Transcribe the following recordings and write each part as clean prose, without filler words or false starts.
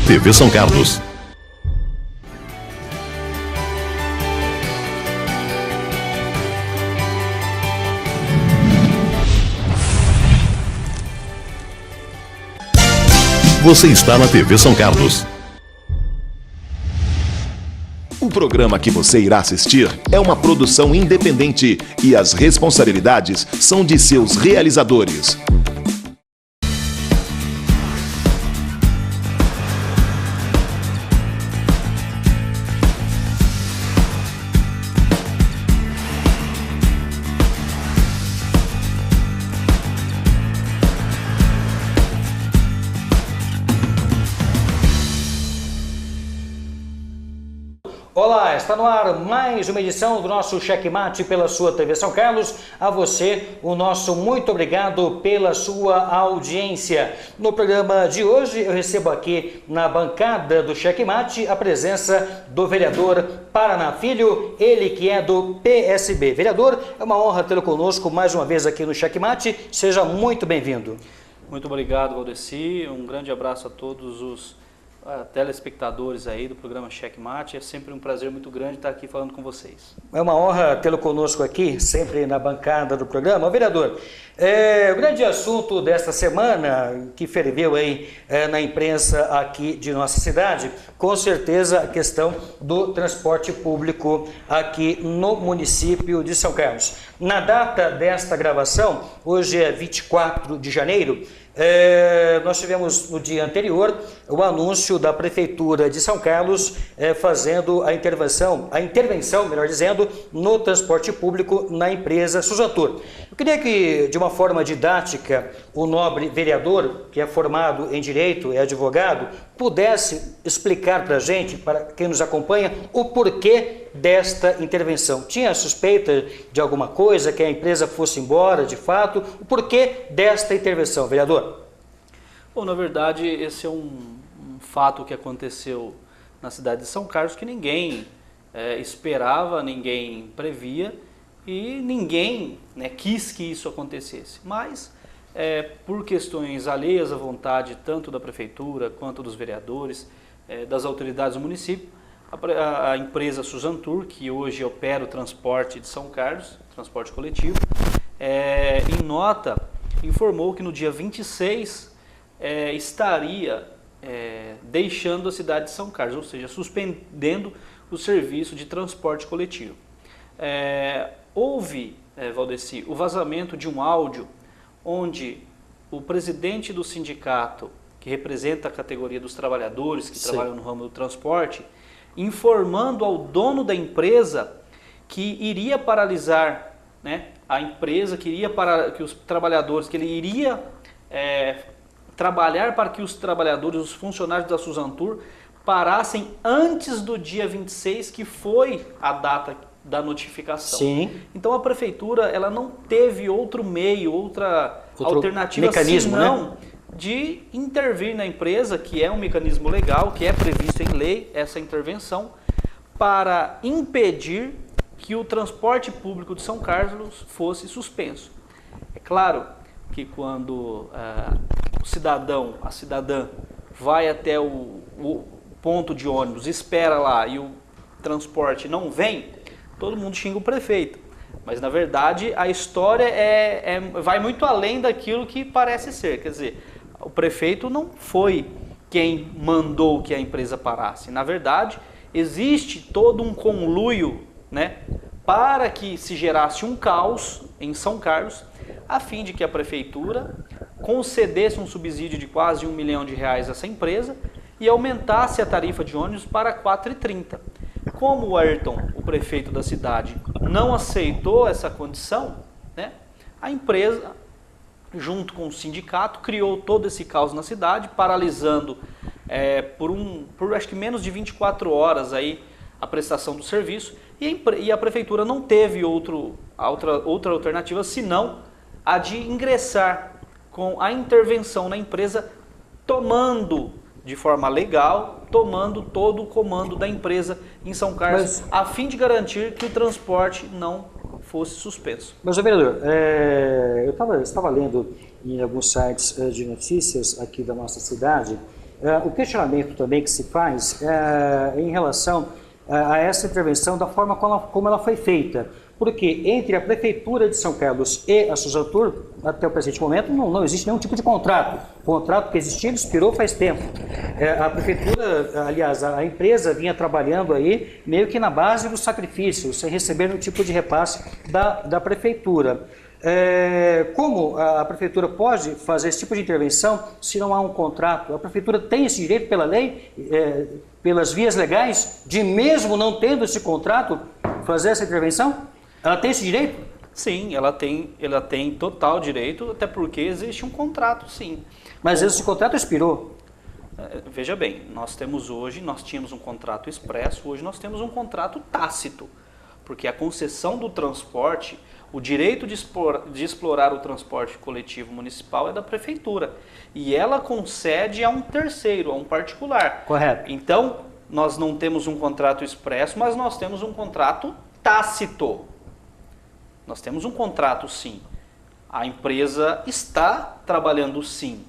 TV São Carlos. Você está na TV São Carlos. O programa que você irá assistir é uma produção independente e as responsabilidades são de seus realizadores. Olá, está no ar mais uma edição do nosso Checkmate pela sua TV São Carlos. A você, o nosso muito obrigado pela sua audiência. No programa de hoje, eu recebo aqui na bancada do Checkmate a presença do vereador Paraná Filho, ele que é do PSB. Vereador, é uma honra tê-lo conosco mais uma vez aqui no Checkmate. Seja muito bem-vindo. Muito obrigado, Valdeci. Um grande abraço a todos os telespectadores aí do programa Checkmate. É sempre um prazer muito grande estar aqui falando com vocês. É uma honra tê-lo conosco aqui, sempre na bancada do programa. Vereador, o grande assunto desta semana, que ferveu aí na imprensa aqui de nossa cidade, com certeza a questão do transporte público aqui no município de São Carlos. Na data desta gravação, hoje é 24 de janeiro, nós tivemos no dia anterior o anúncio da Prefeitura de São Carlos fazendo a intervenção, melhor dizendo, no transporte público na empresa Suzantur. Eu queria que, de uma forma didática, o nobre vereador, que é formado em Direito, é advogado, pudesse explicar para a gente, para quem nos acompanha, o porquê desta intervenção. Tinha suspeita de alguma coisa, que a empresa fosse embora, de fato? O porquê desta intervenção, vereador? Bom, na verdade, esse é um fato que aconteceu na cidade de São Carlos que ninguém esperava, ninguém previa e ninguém quis que isso acontecesse. Mas, por questões alheias à vontade tanto da Prefeitura quanto dos vereadores, das autoridades do município, a empresa Suzantur, que hoje opera o transporte de São Carlos, transporte coletivo, em nota informou que no dia 26 estaria deixando a cidade de São Carlos, ou seja, suspendendo o serviço de transporte coletivo. Houve, Valdeci, o vazamento de um áudio onde o presidente do sindicato, que representa a categoria dos trabalhadores que trabalham no ramo do transporte, informando ao dono da empresa que iria paralisar a empresa, que os trabalhadores, que ele iria trabalhar para que os trabalhadores, os funcionários da Suzantur, parassem antes do dia 26, que foi a data da notificação. Sim. Então a prefeitura ela não teve outro meio, outra alternativa mecanismo, senão de intervir na empresa, que é um mecanismo legal, que é previsto em lei, essa intervenção, para impedir que o transporte público de São Carlos fosse suspenso. É claro que quando o cidadão, a cidadã, vai até o ponto de ônibus, espera lá e o transporte não vem, todo mundo xinga o prefeito. Mas, na verdade, a história vai muito além daquilo que parece ser. Quer dizer, o prefeito não foi quem mandou que a empresa parasse. Na verdade, existe todo um conluio para que se gerasse um caos em São Carlos, a fim de que a prefeitura concedesse um subsídio de quase R$1 milhão a essa empresa e aumentasse a tarifa de ônibus para R$ 4,30. Como o Ayrton, o prefeito da cidade, não aceitou essa condição, a empresa, junto com o sindicato, criou todo esse caos na cidade, paralisando por acho que menos de 24 horas aí a prestação do serviço, e a prefeitura não teve outra alternativa senão a de ingressar com a intervenção na empresa, tomando de forma legal, tomando todo o comando da empresa em São Carlos, a fim de garantir que o transporte não fosse suspenso. Mas, vereador, eu estava lendo em alguns sites de notícias aqui da nossa cidade o questionamento também que se faz em relação a essa intervenção da forma como ela foi feita. Porque entre a Prefeitura de São Carlos e a Suzantur, até o presente momento, não existe nenhum tipo de contrato. O contrato que existia, ele expirou faz tempo. A Prefeitura, aliás, a empresa vinha trabalhando aí meio que na base do sacrifício, sem receber nenhum tipo de repasse da Prefeitura. Como a Prefeitura pode fazer esse tipo de intervenção se não há um contrato? A Prefeitura tem esse direito pela lei, pelas vias legais, de mesmo não tendo esse contrato, fazer essa intervenção? Ela tem esse direito? Sim, ela tem total direito, até porque existe um contrato, sim. Mas esse contrato expirou. Veja bem, nós tínhamos um contrato expresso, hoje nós temos um contrato tácito, porque a concessão do transporte, o direito de explorar o transporte coletivo municipal é da Prefeitura, e ela concede a um terceiro, a um particular. Correto. Então, nós não temos um contrato expresso, mas nós temos um contrato tácito. Nós temos um contrato, sim. A empresa está trabalhando, sim.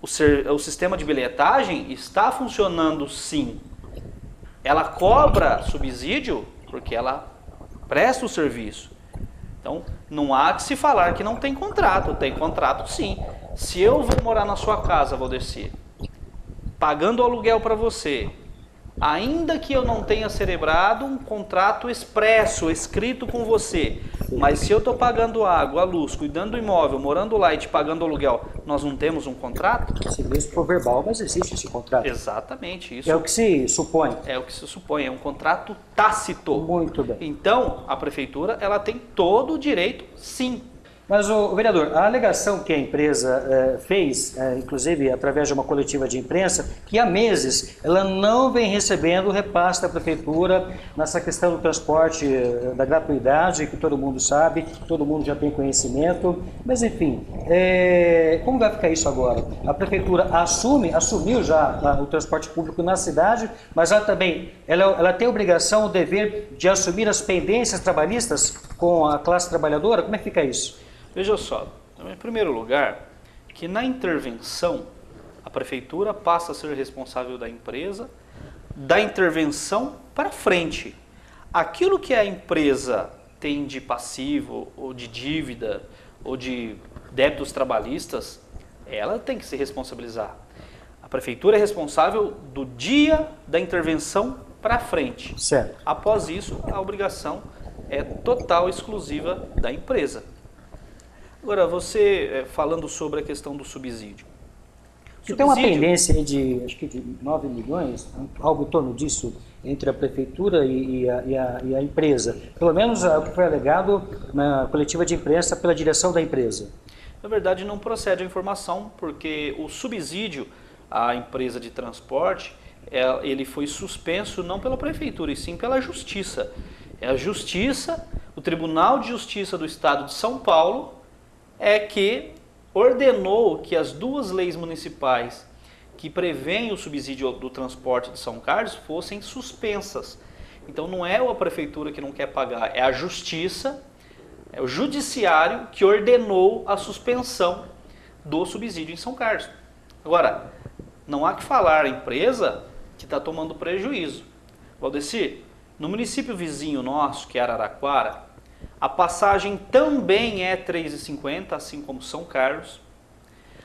O sistema de bilhetagem está funcionando, sim. Ela cobra subsídio porque ela presta o serviço. Então, não há que se falar que não tem contrato. Tem contrato, sim. Se eu vou morar na sua casa, Valdecir, pagando aluguel para você, ainda que eu não tenha celebrado um contrato expresso, escrito com você, mas se eu estou pagando água, luz, cuidando do imóvel, morando lá e te pagando aluguel, nós não temos um contrato? Se mesmo for verbal, mas existe esse contrato. Exatamente. Isso É o que se supõe. é o que se supõe, é um contrato tácito. Muito bem. Então, a Prefeitura ela tem todo o direito, sim. Mas, vereador, a alegação que a empresa fez, inclusive através de uma coletiva de imprensa, que há meses ela não vem recebendo o repasse da Prefeitura nessa questão do transporte, da gratuidade, que todo mundo sabe, todo mundo já tem conhecimento, mas enfim, como vai ficar isso agora? A Prefeitura assumiu já o transporte público na cidade, mas ela também ela tem a obrigação, o dever de assumir as pendências trabalhistas com a classe trabalhadora? Como é que fica isso? Veja só, em primeiro lugar, que na intervenção, a Prefeitura passa a ser responsável da empresa, da intervenção para frente. Aquilo que a empresa tem de passivo, ou de dívida, ou de débitos trabalhistas, ela tem que se responsabilizar. A Prefeitura é responsável do dia da intervenção para frente. Certo. Após isso, a obrigação é total, exclusiva da empresa. Agora, você falando sobre a questão do subsídio. Tem uma pendência aí de, acho que de 9 milhões, algo em torno disso, entre a Prefeitura e a empresa. Pelo menos o que foi alegado na coletiva de imprensa pela direção da empresa. Na verdade, não procede a informação, porque o subsídio à empresa de transporte, ele foi suspenso não pela Prefeitura, e sim pela Justiça. É a Justiça, o Tribunal de Justiça do Estado de São Paulo, é que ordenou que as duas leis municipais que prevêem o subsídio do transporte de São Carlos fossem suspensas. Então não é a Prefeitura que não quer pagar, é a Justiça, é o Judiciário que ordenou a suspensão do subsídio em São Carlos. Agora, não há que falar a empresa que está tomando prejuízo. Valdecir, no município vizinho nosso, que é Araraquara, a passagem também é R$ 3,50, assim como São Carlos.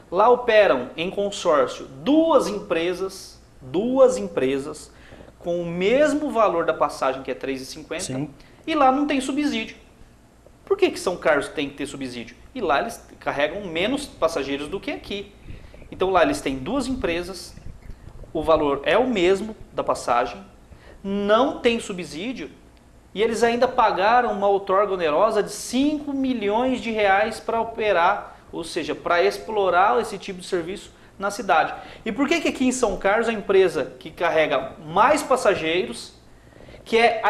Lá operam em consórcio duas empresas com o mesmo valor da passagem, que é R$ 3,50, e lá não tem subsídio. Por que São Carlos tem que ter subsídio? E lá eles carregam menos passageiros do que aqui. Então lá eles têm duas empresas, o valor é o mesmo da passagem, não tem subsídio, e eles ainda pagaram uma outorga onerosa de 5 milhões de reais para operar, ou seja, para explorar esse tipo de serviço na cidade. E por que aqui em São Carlos a empresa que carrega mais passageiros, que é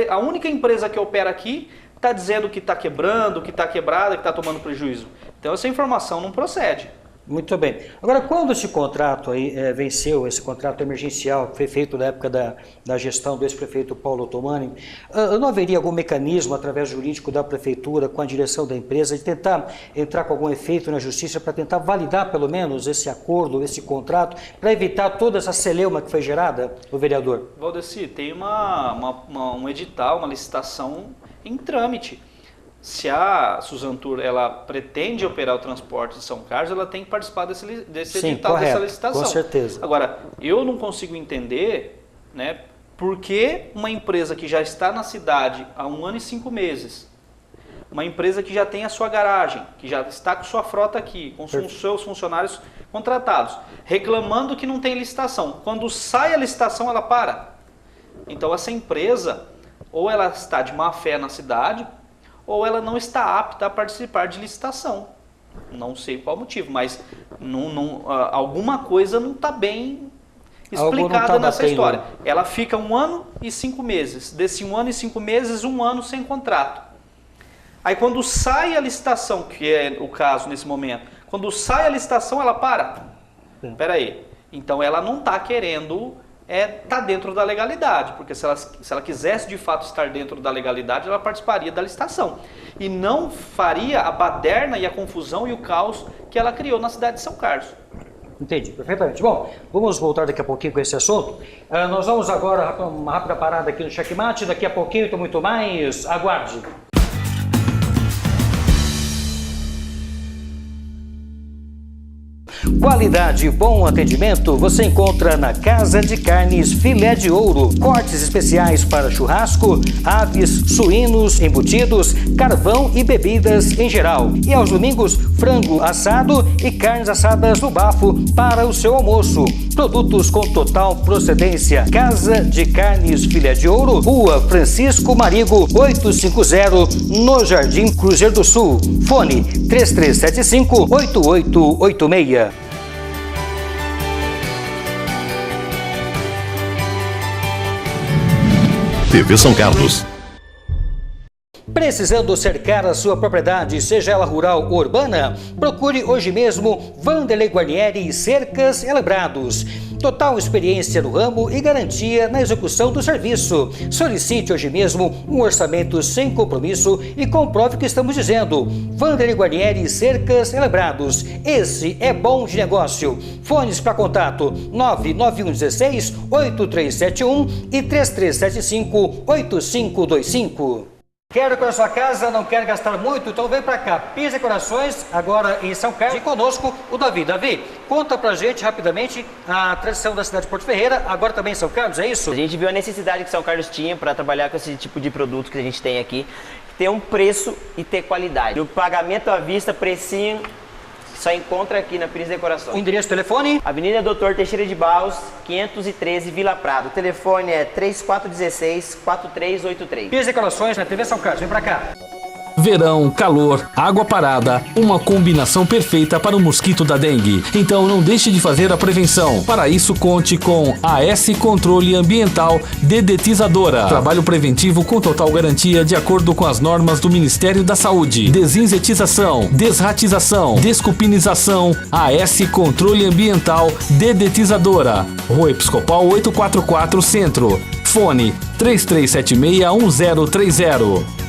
a única empresa que opera aqui, está dizendo que está quebrando, que está quebrada, que está tomando prejuízo? Então essa informação não procede. Muito bem. Agora, quando esse contrato aí venceu, esse contrato emergencial que foi feito na época da gestão do ex-prefeito Paulo Otomani, não haveria algum mecanismo através jurídico da prefeitura com a direção da empresa de tentar entrar com algum efeito na justiça para tentar validar pelo menos esse acordo, esse contrato, para evitar toda essa celeuma que foi gerada, o vereador? Valdeci, tem um edital, uma licitação em trâmite. Se a Suzantur ela pretende operar o transporte de São Carlos, ela tem que participar desse edital, correto, dessa licitação. com certeza. Agora, eu não consigo entender, né, por que uma empresa que já está na cidade há 1 ano e 5 meses, uma empresa que já tem a sua garagem, que já está com sua frota aqui, com os seus funcionários contratados, reclamando que não tem licitação. Quando sai a licitação, ela para. Então, essa empresa, ou ela está de má fé na cidade, ou ela não está apta a participar de licitação. Não sei qual motivo, mas alguma coisa não está bem explicada nessa história. Ela fica 1 ano e 5 meses. Desse 1 ano e 5 meses, 1 ano sem contrato. Aí quando sai a licitação, que é o caso nesse momento, quando sai a licitação, ela para. Espera aí. Então ela não está querendo... está dentro da legalidade, porque se ela quisesse de fato estar dentro da legalidade, ela participaria da licitação e não faria a baderna e a confusão e o caos que ela criou na cidade de São Carlos. Entendi, perfeitamente. Bom, vamos voltar daqui a pouquinho com esse assunto. Nós vamos agora uma rápida parada aqui no Checkmate, daqui a pouquinho tem muito mais, aguarde. Qualidade e bom atendimento você encontra na Casa de Carnes Filé de Ouro. Cortes especiais para churrasco, aves, suínos, embutidos, carvão e bebidas em geral. E aos domingos, frango assado e carnes assadas no bafo para o seu almoço. Produtos com total procedência. Casa de Carnes Filé de Ouro, Rua Francisco Marigo, 850, no Jardim Cruzeiro do Sul. Fone 3375-8886. TV São Carlos. Precisando cercar a sua propriedade, seja ela rural ou urbana? Procure hoje mesmo Vanderlei Guarnieri e Cercas e Alambrados. Total experiência no ramo e garantia na execução do serviço. Solicite hoje mesmo um orçamento sem compromisso e comprove o que estamos dizendo. Vanderlei Guarnieri e Cercas e Alambrados. Esse é bom de negócio. Fones para contato 99116-8371 e 3375-8525. Quero que a sua casa não quer gastar muito, então vem pra cá. Pisa Decorações, agora em São Carlos. E conosco o Davi. Davi, conta pra gente rapidamente a tradição da cidade de Porto Ferreira, agora também em São Carlos, é isso? A gente viu a necessidade que São Carlos tinha para trabalhar com esse tipo de produto que a gente tem aqui, ter um preço e ter qualidade. O pagamento à vista, precinho, só encontra aqui na Pires Decorações. O endereço, telefone? Avenida Doutor Teixeira de Barros, 513, Vila Prado. O telefone é 3416-4383. Pires Decorações na TV São Carlos, vem pra cá. Verão, calor, água parada, uma combinação perfeita para o mosquito da dengue. Então não deixe de fazer a prevenção. Para isso, conte com a S Controle Ambiental Dedetizadora. Trabalho preventivo com total garantia de acordo com as normas do Ministério da Saúde. Desinsetização, desratização, descupinização. A S Controle Ambiental Dedetizadora. Rua Episcopal 844 Centro. Fone 3376-1030.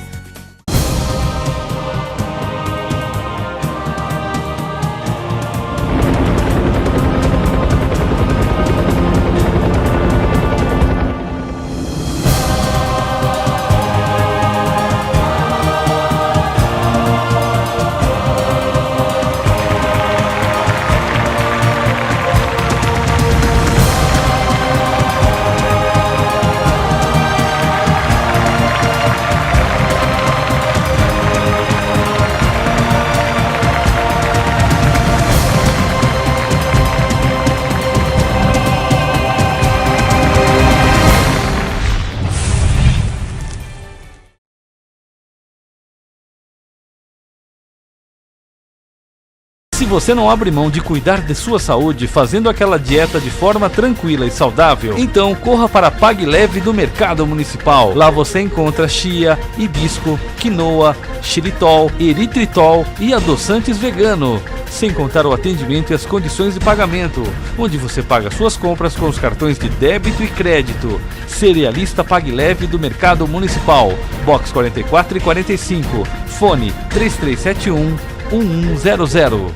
você não abre mão de cuidar de sua saúde fazendo aquela dieta de forma tranquila e saudável, então corra para a Pague Leve do Mercado Municipal. Lá você encontra chia, hibisco, quinoa, xilitol, eritritol e adoçantes vegano, sem contar o atendimento e as condições de pagamento, onde você paga suas compras com os cartões de débito e crédito. Cerealista Pague Leve do Mercado Municipal, box 44 e 45, fone 3371-1100.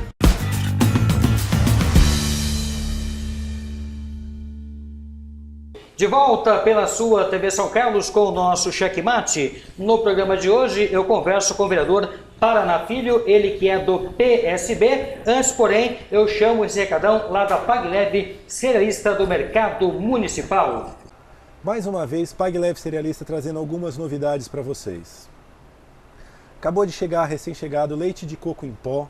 De volta pela sua TV São Carlos com o nosso Checkmate. No programa de hoje eu converso com o vereador Paraná Filho, ele que é do PSB. Antes, porém, eu chamo esse recadão lá da Pague Leve, cerealista do Mercado Municipal. Mais uma vez, Pague Leve Cerealista trazendo algumas novidades para vocês. Acabou de chegar, recém-chegado, leite de coco em pó.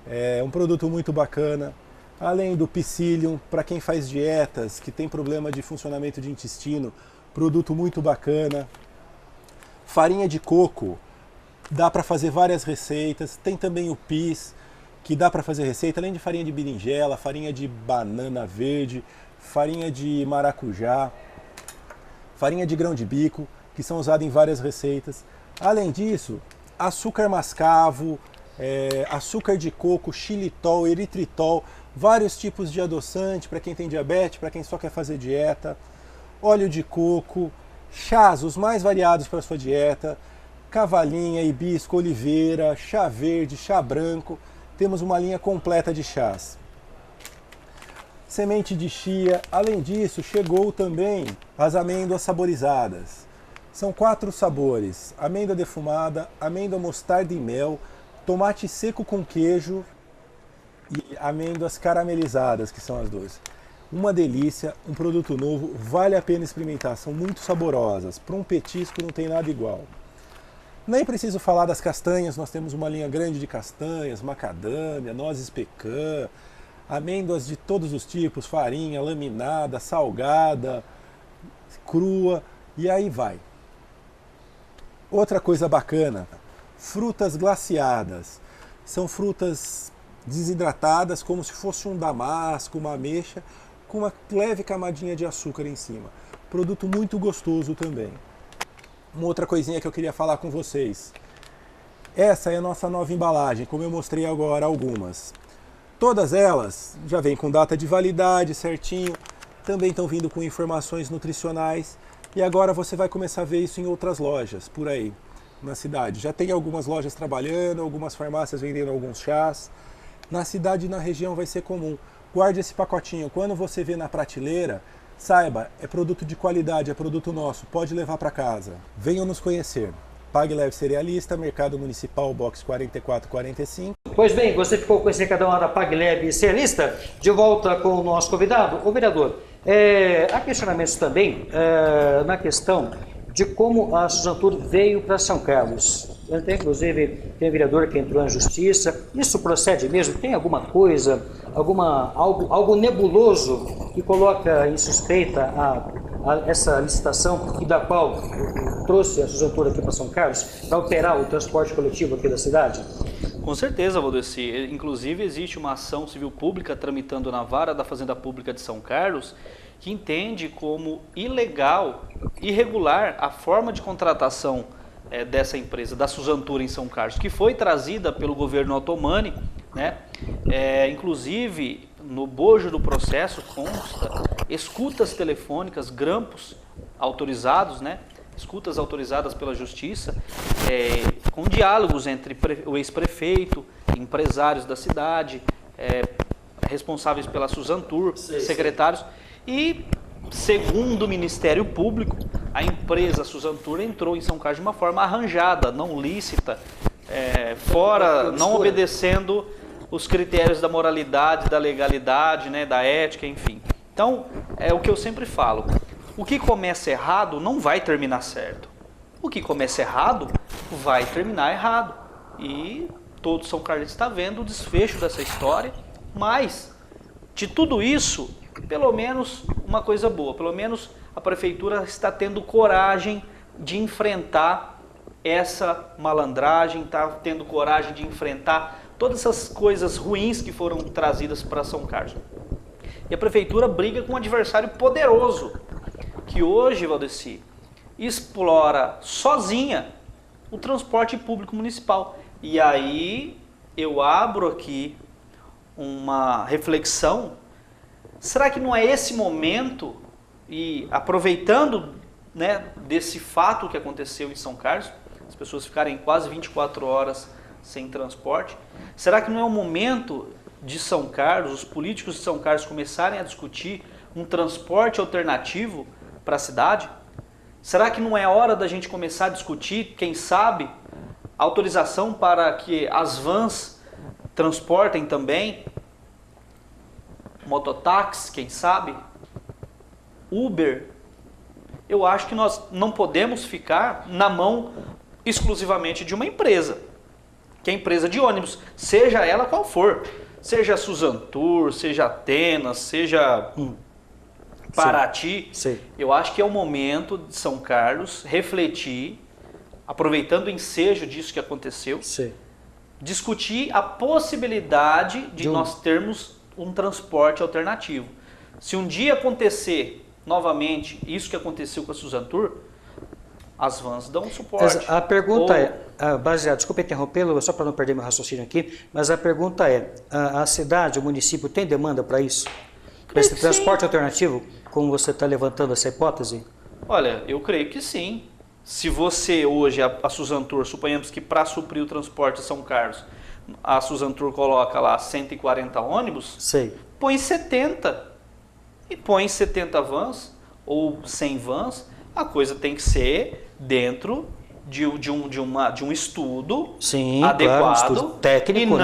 É um produto muito bacana. Além do psyllium, para quem faz dietas, que tem problema de funcionamento de intestino, produto muito bacana. Farinha de coco, dá para fazer várias receitas. Tem também o pis, que dá para fazer receita, além de farinha de berinjela, farinha de banana verde, farinha de maracujá, farinha de grão de bico, que são usadas em várias receitas. Além disso, açúcar mascavo, açúcar de coco, xilitol, eritritol, vários tipos de adoçante para quem tem diabetes, para quem só quer fazer dieta, óleo de coco, chás, os mais variados para a sua dieta, cavalinha, hibisco, oliveira, chá verde, chá branco. Temos uma linha completa de chás. Semente de chia. Além disso, chegou também as amêndoas saborizadas. São 4 sabores: amêndoa defumada, amêndoa mostarda e mel, tomate seco com queijo e amêndoas caramelizadas, que são as 2. Uma delícia, um produto novo, vale a pena experimentar, são muito saborosas. Para um petisco não tem nada igual. Nem preciso falar das castanhas, nós temos uma linha grande de castanhas, macadâmia, nozes pecan, amêndoas de todos os tipos, farinha, laminada, salgada, crua, e aí vai. Outra coisa bacana, frutas glaciadas. São frutas desidratadas, como se fosse um damasco, uma ameixa, com uma leve camadinha de açúcar em cima. Produto muito gostoso também. Uma outra coisinha que eu queria falar com vocês. Essa é a nossa nova embalagem, como eu mostrei agora algumas. Todas elas já vêm com data de validade certinho, também estão vindo com informações nutricionais, e agora você vai começar a ver isso em outras lojas por aí na cidade. Já tem algumas lojas trabalhando, algumas farmácias vendendo alguns chás. Na cidade e na região vai ser comum. Guarde esse pacotinho. Quando você vê na prateleira, saiba, é produto de qualidade, é produto nosso, pode levar para casa. Venham nos conhecer. Pague Leve Cerealista, Mercado Municipal, box 4445. Pois bem, você ficou com esse recadão lá da Pague Leve Cerealista. De volta com o nosso convidado, o vereador. Há questionamentos também na questão de como a Suzantur veio para São Carlos. Inclusive, tem vereador que entrou na justiça. Isso procede mesmo? Tem alguma coisa, algo nebuloso que coloca em suspeita essa licitação e da qual trouxe a Suzantur aqui para São Carlos para operar o transporte coletivo aqui da cidade? Com certeza, Valdeci. Inclusive, existe uma ação civil pública tramitando na Vara da Fazenda Pública de São Carlos que entende como ilegal, irregular a forma de contratação dessa empresa, da Suzantur em São Carlos, que foi trazida pelo governo otomani, né? Inclusive, no bojo do processo consta escutas telefônicas, grampos autorizados, né? Escutas autorizadas pela Justiça, com diálogos entre o ex-prefeito, empresários da cidade, responsáveis pela Suzantur, secretários, e, segundo o Ministério Público, a empresa Suzantur entrou em São Carlos de uma forma arranjada, não lícita, não obedecendo os critérios da moralidade, da legalidade, né, da ética, enfim. Então, é o que eu sempre falo. O que começa errado não vai terminar certo. O que começa errado vai terminar errado. E todo São Carlos está vendo o desfecho dessa história, mas de tudo isso, pelo menos uma coisa boa, pelo menos a prefeitura está tendo coragem de enfrentar essa malandragem, está tendo coragem de enfrentar todas essas coisas ruins que foram trazidas para São Carlos. E a prefeitura briga com um adversário poderoso, que hoje, Valdeci, explora sozinha o transporte público municipal. E aí eu abro aqui uma reflexão, será que não é esse momento, e aproveitando, né, desse fato que aconteceu em São Carlos, as pessoas ficarem quase 24 horas sem transporte, será que não é o momento de São Carlos, os políticos de São Carlos começarem a discutir um transporte alternativo para a cidade? Será que não é hora da gente começar a discutir, quem sabe, autorização para que as vans transportem também, mototáxi, quem sabe, Uber? Eu acho que nós não podemos ficar na mão exclusivamente de uma empresa, que é a empresa de ônibus, seja ela qual for, seja a Suzantur, seja a Atenas, seja Paraty. Sim. Eu acho que é o momento de São Carlos refletir, aproveitando o ensejo disso que aconteceu, Sim. discutir a possibilidade de nós termos um transporte alternativo. Se um dia acontecer novamente isso que aconteceu com a Suzantur, as vans dão suporte. Mas a pergunta baseado, desculpa interrompê-lo, só para não perder meu raciocínio aqui, mas a pergunta é, a cidade, o município tem demanda para isso? Para esse transporte alternativo, como você está levantando essa hipótese? Olha, eu creio que sim. Se você hoje, a Suzantur, suponhamos que para suprir o transporte de São Carlos, a Suzantur coloca lá 140 ônibus, Sei. põe 70 e põe 70 vans ou 100 vans, a coisa tem que ser dentro de um estudo Sim, adequado, claro, um estudo técnico,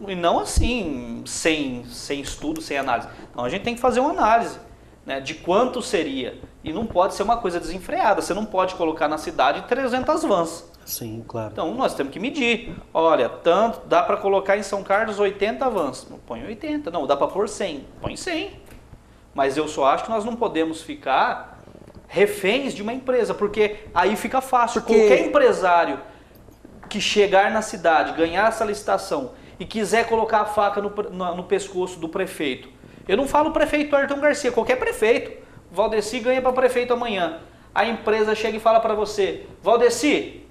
e não assim, sem estudo, sem análise. Então a gente tem que fazer uma análise, né, de quanto seria, e não pode ser uma coisa desenfreada, você não pode colocar na cidade 300 vans. Sim, claro. Então nós temos que medir, olha, tanto dá para colocar em São Carlos 80 vans, põe 80, não, dá para pôr 100, põe 100. Mas eu só acho que nós não podemos ficar reféns de uma empresa, porque aí fica fácil. Qualquer empresário que chegar na cidade, ganhar essa licitação e quiser colocar a faca no pescoço do prefeito, eu não falo prefeito Ayrton Garcia, qualquer prefeito, Valdeci ganha para prefeito amanhã, a empresa chega e fala para você, Valdeci,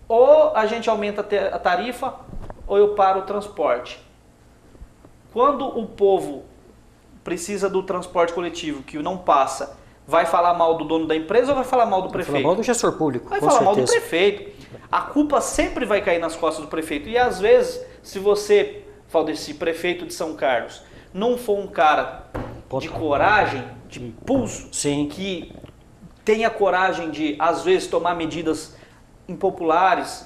ou a gente aumenta a tarifa ou eu paro o transporte. Quando o povo precisa do transporte coletivo que não passa, vai falar mal do dono da empresa ou vai falar mal do prefeito? Vai falar mal do gestor público, vai falar mal do prefeito. A culpa sempre vai cair nas costas do prefeito. E às vezes, se você, Valdeci, prefeito de São Carlos, não for um cara de coragem, de pulso, Sim. que tenha coragem de, às vezes, tomar medidas impopulares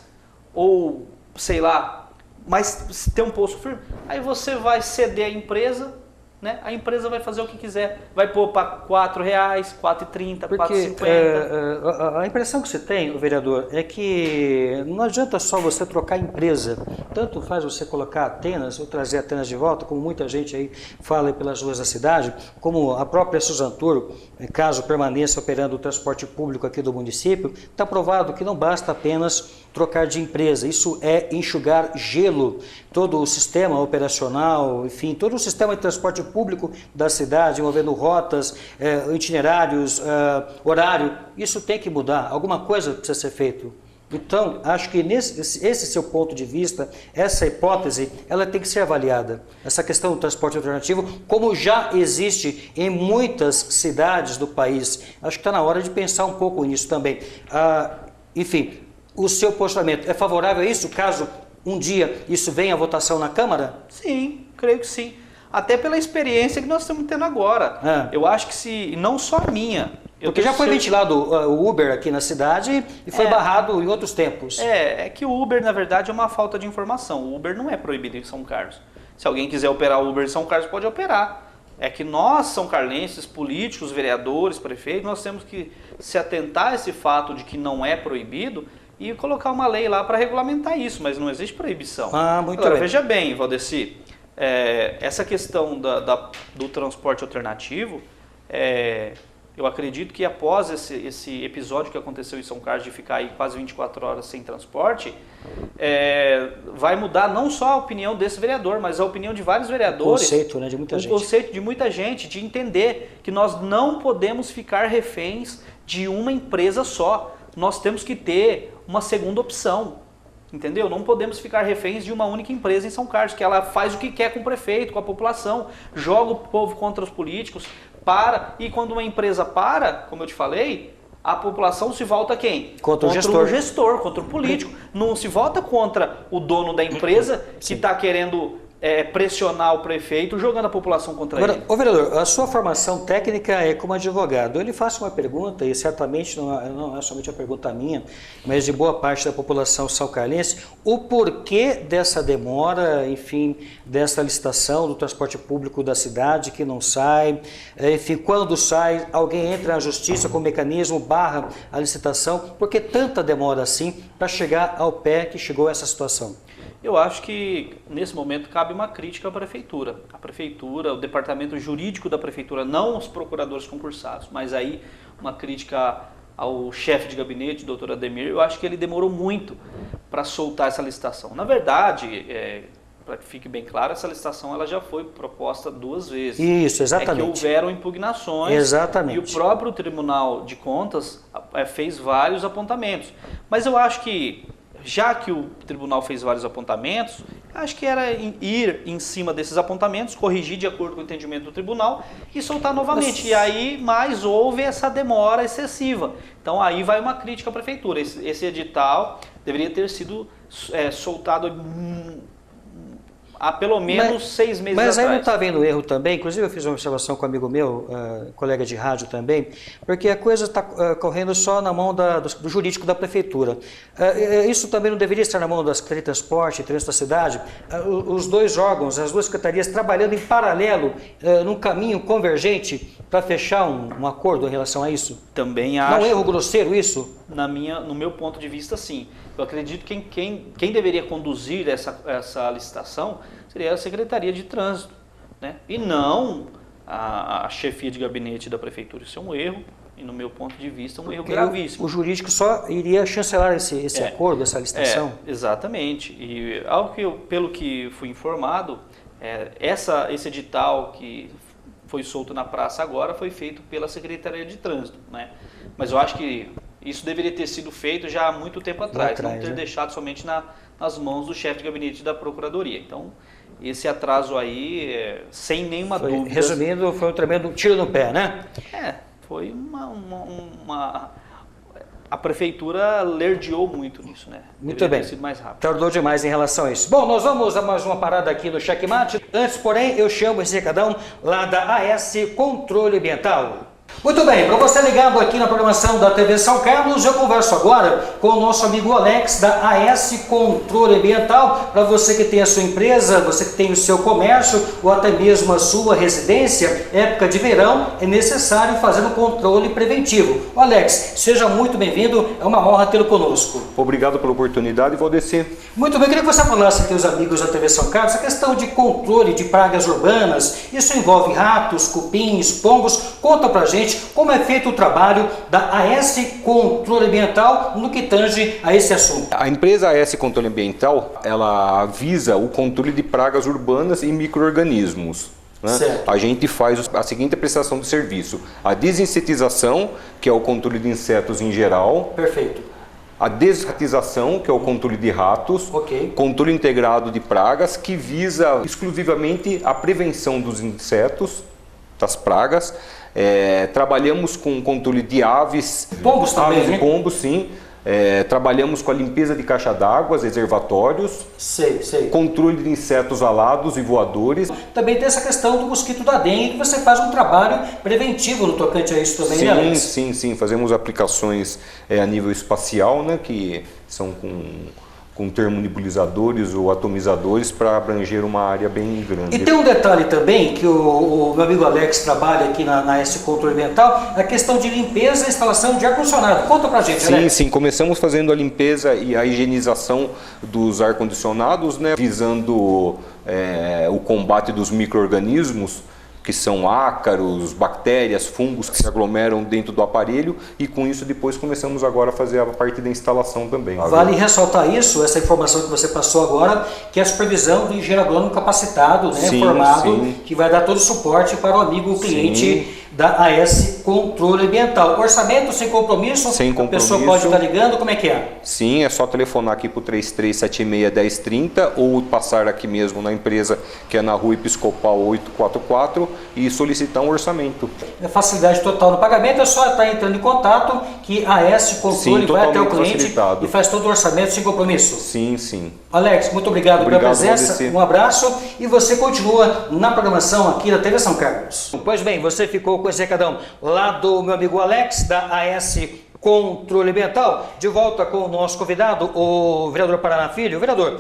ou, sei lá, mas ter um pulso firme, aí você vai ceder a empresa, né? A empresa vai fazer o que quiser, vai pôr para R$4, R$4,30, R$4,50. A impressão que você tem, vereador, é que não adianta só você trocar a empresa. Tanto faz você colocar Atenas ou trazer Atenas de volta, como muita gente aí fala aí pelas ruas da cidade, como a própria Suzantur, caso permaneça operando o transporte público aqui do município, está provado que não basta apenas trocar de empresa, isso é enxugar gelo. Todo o sistema operacional, enfim, todo o sistema de transporte público da cidade, envolvendo rotas, itinerários, horário, isso tem que mudar, alguma coisa precisa ser feito. Então, acho que esse seu ponto de vista, essa hipótese, ela tem que ser avaliada. Essa questão do transporte alternativo, como já existe em muitas cidades do país, acho que está na hora de pensar um pouco nisso também. Enfim, o seu posicionamento é favorável a isso, caso um dia isso venha à votação na Câmara? Sim, creio que sim. Até pela experiência que nós estamos tendo agora. Eu acho que se, não só a minha... Porque já foi ventilado o Uber aqui na cidade e foi barrado em outros tempos. É que o Uber, na verdade, é uma falta de informação. O Uber não é proibido em São Carlos. Se alguém quiser operar o Uber em São Carlos, pode operar. É que nós, são carlenses, políticos, vereadores, prefeitos, nós temos que se atentar a esse fato de que não é proibido e colocar uma lei lá para regulamentar isso, mas não existe proibição. Muito Agora, bem. veja bem, Valdeci, essa questão do transporte alternativo, Eu acredito que após esse episódio que aconteceu em São Carlos de ficar aí quase 24 horas sem transporte, vai mudar não só a opinião desse vereador, mas a opinião de vários vereadores. O conceito, né, de muita gente. O conceito de muita gente, de entender que nós não podemos ficar reféns de uma empresa só. Nós temos que ter uma segunda opção. Entendeu? Não podemos ficar reféns de uma única empresa em São Carlos, que ela faz o que quer com o prefeito, com a população, joga o povo contra os políticos, e quando uma empresa para, como eu te falei, a população se volta a quem? Contra o gestor, contra o político. Não se volta contra o dono da empresa que está querendo pressionar o prefeito, jogando a população contra ele. Agora, ô vereador, a sua formação técnica é como advogado. Eu lhe faço uma pergunta, e certamente não é somente uma pergunta minha, mas de boa parte da população são-carlense, o porquê dessa demora, enfim, dessa licitação do transporte público da cidade que não sai, enfim, quando sai, alguém entra na justiça com o mecanismo, barra a licitação, por que tanta demora assim para chegar ao pé que chegou essa situação? Eu acho que, nesse momento, cabe uma crítica à Prefeitura. A Prefeitura, o departamento jurídico da Prefeitura, não os procuradores concursados, mas aí uma crítica ao chefe de gabinete, doutor Ademir, eu acho que ele demorou muito para soltar essa licitação. Na verdade, para que fique bem claro, essa licitação ela já foi proposta 2 vezes. Isso, exatamente. É que houveram impugnações. Exatamente. E o próprio Tribunal de Contas fez vários apontamentos. Mas eu acho que, já que o tribunal fez vários apontamentos, acho que era ir em cima desses apontamentos, corrigir de acordo com o entendimento do tribunal e soltar novamente. E aí mais houve essa demora excessiva. Então aí vai uma crítica à prefeitura. Esse edital deveria ter sido soltado há pelo menos 6 meses atrás. Mas aí não está havendo erro também, inclusive eu fiz uma observação com um amigo meu, colega de rádio também, porque a coisa está correndo só na mão do jurídico da prefeitura. Isso também não deveria estar na mão da Secretaria de Transporte e Trânsito da cidade? Os dois órgãos, as duas secretarias trabalhando em paralelo, num caminho convergente para fechar um acordo em relação a isso? Também acho. Não é um erro grosseiro isso? No meu ponto de vista, sim. Eu acredito que quem deveria conduzir essa licitação seria a Secretaria de Trânsito, né? E não a chefia de gabinete da Prefeitura. Isso é um erro, e no meu ponto de vista, um erro gravíssimo. O jurídico só iria chancelar esse acordo, essa licitação? Exatamente. E pelo que fui informado, esse edital que foi solto na praça agora foi feito pela Secretaria de Trânsito, né? Mas eu acho que isso deveria ter sido feito já há muito tempo atrás, não ter deixado somente nas mãos do chefe de gabinete da Procuradoria. Então, esse atraso aí, sem nenhuma dúvida... Resumindo, foi um tremendo tiro no pé, né? Foi a Prefeitura lerdeou muito nisso, né? Muito bem. Ter sido mais rápido. Tardou demais em relação a isso. Bom, nós vamos a mais uma parada aqui no Checkmate. Antes, porém, eu chamo esse recadão lá da AS Controle Ambiental. Muito bem, para você ligado aqui na programação da TV São Carlos, eu converso agora com o nosso amigo Alex da AS Controle Ambiental. Para você que tem a sua empresa, você que tem o seu comércio ou até mesmo a sua residência, época de verão, é necessário fazer um controle preventivo. O Alex, seja muito bem-vindo, é uma honra tê-lo conosco. Obrigado pela oportunidade, Valdeci. Muito bem, queria que você falasse aqui aos amigos da TV São Carlos a questão de controle de pragas urbanas. Isso envolve ratos, cupins, pombos. Conta pra gente como é feito o trabalho da AS Controle Ambiental no que tange a esse assunto. A empresa AS Controle Ambiental, ela visa o controle de pragas urbanas e micro-organismos. Né? A gente faz a seguinte prestação de serviço: a desinsetização, que é o controle de insetos em geral. Perfeito. A desratização, que é o controle de ratos, controle integrado de pragas, que visa exclusivamente a prevenção dos insetos, das pragas. Trabalhamos com controle de aves, pombos também, aves e pombos, sim. Trabalhamos com a limpeza de caixa d'água, reservatórios, controle de insetos alados e voadores. Também tem essa questão do mosquito da dengue, que você faz um trabalho preventivo no tocante a isso também, sim, né, Alex? Sim, fazemos aplicações a nível espacial, né, que são com termonebulizadores ou atomizadores para abranger uma área bem grande. E tem um detalhe também que o meu amigo Alex trabalha aqui na AS Controle Ambiental, a questão de limpeza e instalação de ar-condicionado. Conta pra gente, Alex. Sim, começamos fazendo a limpeza e a higienização dos ar-condicionados, né, visando o combate dos micro-organismos que são ácaros, bactérias, fungos que se aglomeram dentro do aparelho, e com isso depois começamos agora a fazer a parte da instalação também. Vale ressaltar isso, essa informação que você passou agora, que é a supervisão do engenheiro agrônomo capacitado, né, formado, que vai dar todo o suporte para o amigo cliente da AS Controle Ambiental. Orçamento sem compromisso? Sem compromisso. A pessoa pode estar ligando, como é que é? Sim, é só telefonar aqui para o 3376-1030 ou passar aqui mesmo na empresa, que é na Rua Episcopal 844, e solicitar um orçamento. É facilidade total no pagamento, é só estar entrando em contato que a AS Controle vai até o cliente e faz todo o orçamento sem compromisso. Sim, sim. Alex, muito obrigado pela presença, um abraço, e você continua na programação aqui da TV São Carlos. Pois bem, você ficou com esse recadão lá do meu amigo Alex, da AS Controle Ambiental, de volta com o nosso convidado, o vereador Paraná Filho. Vereador,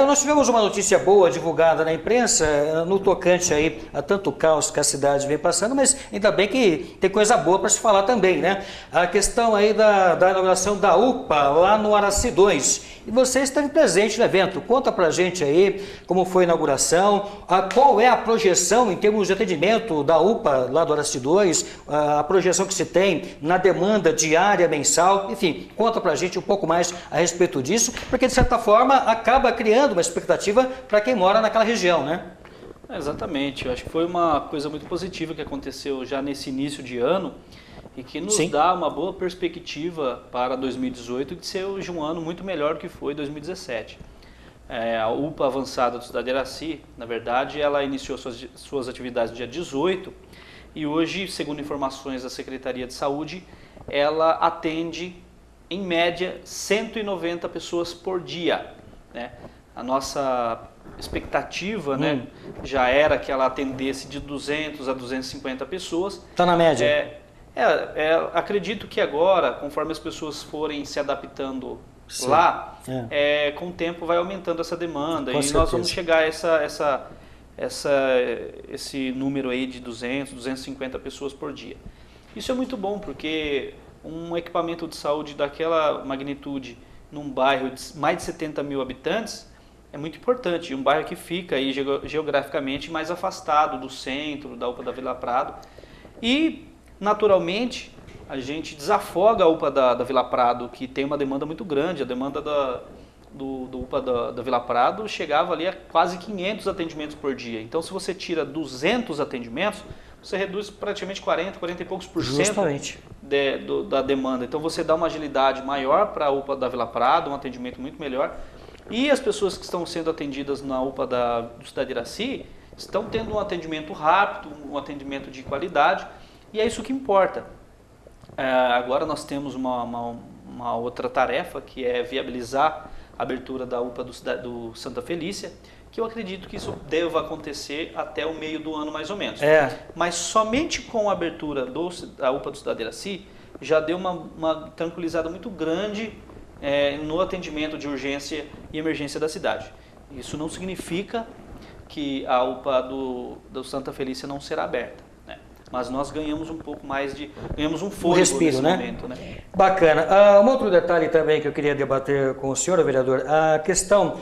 nós tivemos uma notícia boa divulgada na imprensa no tocante aí a tanto caos que a cidade vem passando, mas ainda bem que tem coisa boa para se falar também, né? A questão aí da inauguração da UPA lá no Araci 2. E você esteve presente no evento. Conta pra gente aí como foi a inauguração, qual é a projeção em termos de atendimento da UPA lá do Araci 2, a projeção que se tem na demanda diária, mensal, enfim, conta pra gente um pouco mais a respeito disso, porque de certa forma acaba criando uma expectativa para quem mora naquela região, né? Exatamente, eu acho que foi uma coisa muito positiva que aconteceu já nesse início de ano, e que nos dá uma boa perspectiva para 2018 de ser hoje um ano muito melhor do que foi 2017. A UPA avançada do Cidade de Araci, na verdade, ela iniciou suas atividades no dia 18 e hoje, segundo informações da Secretaria de Saúde, ela atende, em média, 190 pessoas por dia, né? A nossa expectativa, né, já era que ela atendesse de 200 a 250 pessoas. Está na média? Acredito que agora, conforme as pessoas forem se adaptando lá, com o tempo vai aumentando essa demanda e nós vamos chegar a esse número aí de 200, 250 pessoas por dia. Isso é muito bom porque um equipamento de saúde daquela magnitude num bairro de mais de 70 mil habitantes é muito importante. Um bairro que fica aí geograficamente mais afastado do centro, da UPA da Vila Prado, e naturalmente a gente desafoga a UPA da Vila Prado, que tem uma demanda muito grande. A demanda do UPA da Vila Prado chegava ali a quase 500 atendimentos por dia. Então, se você tira 200 atendimentos, você reduz praticamente 40 e poucos por cento da demanda. Então, você dá uma agilidade maior para a UPA da Vila Prado, um atendimento muito melhor. E as pessoas que estão sendo atendidas na UPA do Cidade de Araci estão tendo um atendimento rápido, um atendimento de qualidade, e é isso que importa. Agora nós temos uma outra tarefa, que é viabilizar a abertura da UPA do Santa Felícia, que eu acredito que isso deva acontecer até o meio do ano mais ou menos. Mas somente com a abertura da UPA do Cidade de Araci já deu uma tranquilizada muito grande no atendimento de urgência e emergência da cidade. Isso não significa que a UPA do Santa Felícia não será aberta, né? Mas nós ganhamos um pouco mais ganhamos um fôlego nesse momento, né? Bacana. Um outro detalhe também que eu queria debater com o senhor, vereador, a questão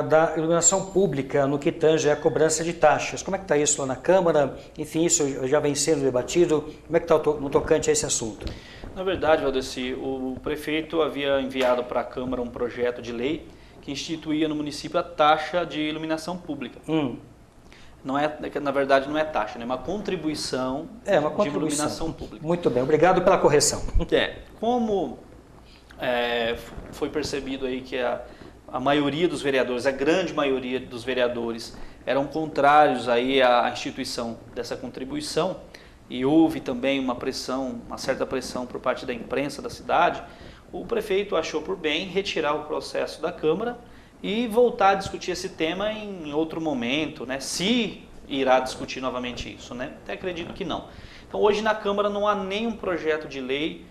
da iluminação pública no que tange a cobrança de taxas. Como é que está isso lá na Câmara? Enfim, isso já vem sendo debatido. Como é que está no tocante a esse assunto? Na verdade, Valdeci, o prefeito havia enviado para a Câmara um projeto de lei que instituía no município a taxa de iluminação pública. Na verdade, não é taxa, é uma contribuição de iluminação pública. Muito bem, obrigado pela correção. Como foi percebido aí que a maioria dos vereadores, a grande maioria dos vereadores, eram contrários aí à instituição dessa contribuição, e houve também uma certa pressão por parte da imprensa da cidade, o prefeito achou por bem retirar o processo da Câmara e voltar a discutir esse tema em outro momento, né? Se irá discutir novamente isso, né? Até acredito que não. Então hoje na Câmara não há nenhum projeto de lei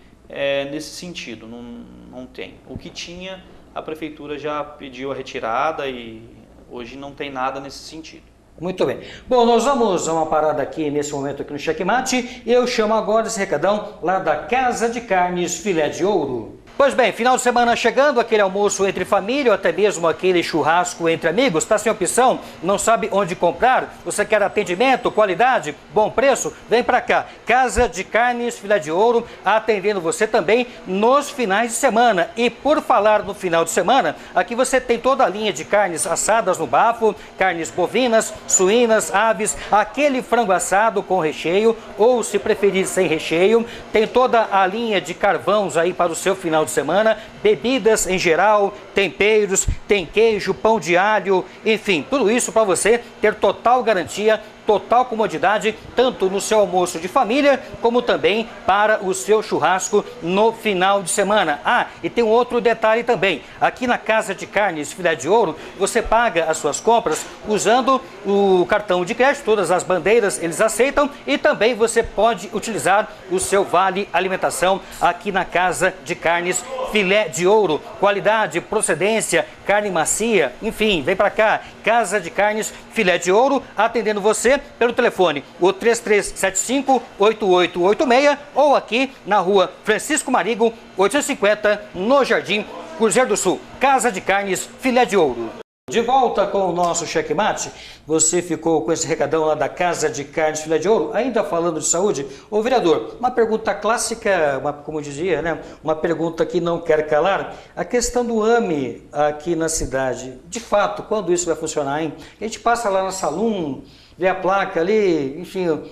nesse sentido, não tem. O que tinha, a Prefeitura já pediu a retirada e hoje não tem nada nesse sentido. Muito bem. Bom, nós vamos a uma parada aqui nesse momento aqui no Checkmate. Eu chamo agora esse recadão lá da Casa de Carnes Filé de Ouro. Pois bem, final de semana chegando, aquele almoço entre família ou até mesmo aquele churrasco entre amigos, está sem opção, não sabe onde comprar, você quer atendimento, qualidade, bom preço? Vem para cá, Casa de Carnes Filé de Ouro, atendendo você também nos finais de semana. E por falar no final de semana, aqui você tem toda a linha de carnes assadas no bafo, carnes bovinas, suínas, aves, aquele frango assado com recheio, ou se preferir sem recheio, tem toda a linha de carvões aí para o seu final de semana, bebidas em geral, temperos, tem queijo, pão de alho, enfim, tudo isso para você ter total garantia, total comodidade, tanto no seu almoço de família, como também para o seu churrasco no final de semana. Ah, e tem um outro detalhe também, aqui na Casa de Carnes Filé de Ouro, você paga as suas compras usando o cartão de crédito, todas as bandeiras eles aceitam, e também você pode utilizar o seu vale alimentação aqui na Casa de Carnes Filé de Ouro, qualidade, procedência, carne macia, enfim, vem para cá, Casa de Carnes Filé de Ouro, atendendo você pelo telefone, o 3375-8886, ou aqui na rua Francisco Marigo, 850, no Jardim Cruzeiro do Sul. Casa de Carnes Filé de Ouro. De volta com o nosso checkmate, você ficou com esse recadão lá da Casa de Carnes Filé de Ouro, ainda falando de saúde. Ô vereador, uma pergunta clássica, como dizia, né? Uma pergunta que não quer calar, a questão do AME aqui na cidade, de fato, quando isso vai funcionar, hein? A gente passa lá na Salum, vê a placa ali, enfim,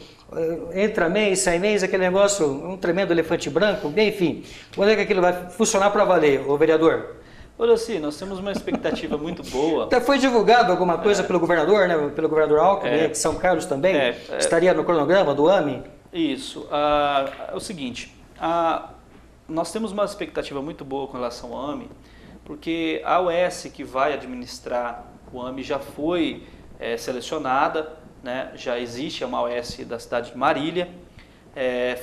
entra mês, sai mês, aquele negócio, um tremendo elefante branco, enfim, quando é que aquilo vai funcionar para valer, ô vereador? Olha assim, nós temos uma expectativa muito boa. Até foi divulgado alguma coisa pelo governador, né? Pelo governador Alckmin, que São Carlos também estaria no cronograma do AME? Isso. É o seguinte, nós temos uma expectativa muito boa com relação ao AME, porque a OS que vai administrar o AME já foi selecionada, né? Já existe uma OS da cidade de Marília,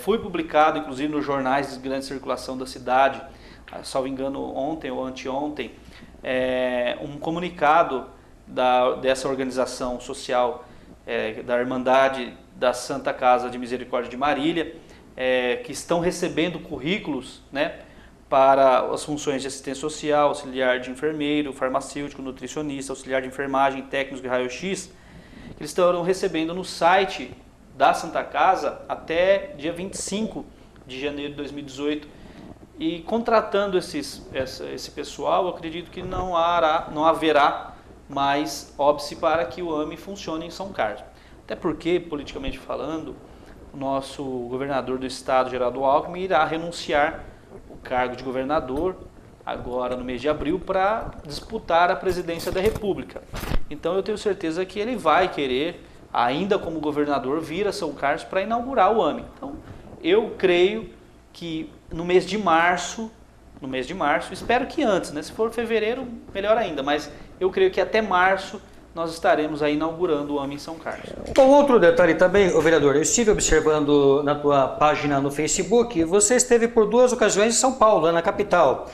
foi publicado inclusive nos jornais de grande circulação da cidade, salvo engano ontem ou anteontem, um comunicado dessa organização social, da Irmandade da Santa Casa de Misericórdia de Marília, que estão recebendo currículos, né, para as funções de assistência social, auxiliar de enfermeiro, farmacêutico, nutricionista, auxiliar de enfermagem, técnicos de raio-x, que eles estarão recebendo no site da Santa Casa até dia 25 de janeiro de 2018. E contratando esse pessoal, eu acredito que não haverá mais óbice para que o AME funcione em São Carlos. Até porque, politicamente falando, o nosso governador do estado, Geraldo Alckmin, irá renunciar o cargo de governador agora no mês de abril para disputar a presidência da República. Então eu tenho certeza que ele vai querer, ainda como governador, vir a São Carlos para inaugurar o AME. Então eu creio que no mês de março, espero que antes, né? Se for fevereiro, melhor ainda, mas eu creio que até março nós estaremos aí inaugurando o AME em São Carlos. Bom, outro detalhe também, vereador, eu estive observando na tua página no Facebook, você esteve por 2 ocasiões em São Paulo, na capital.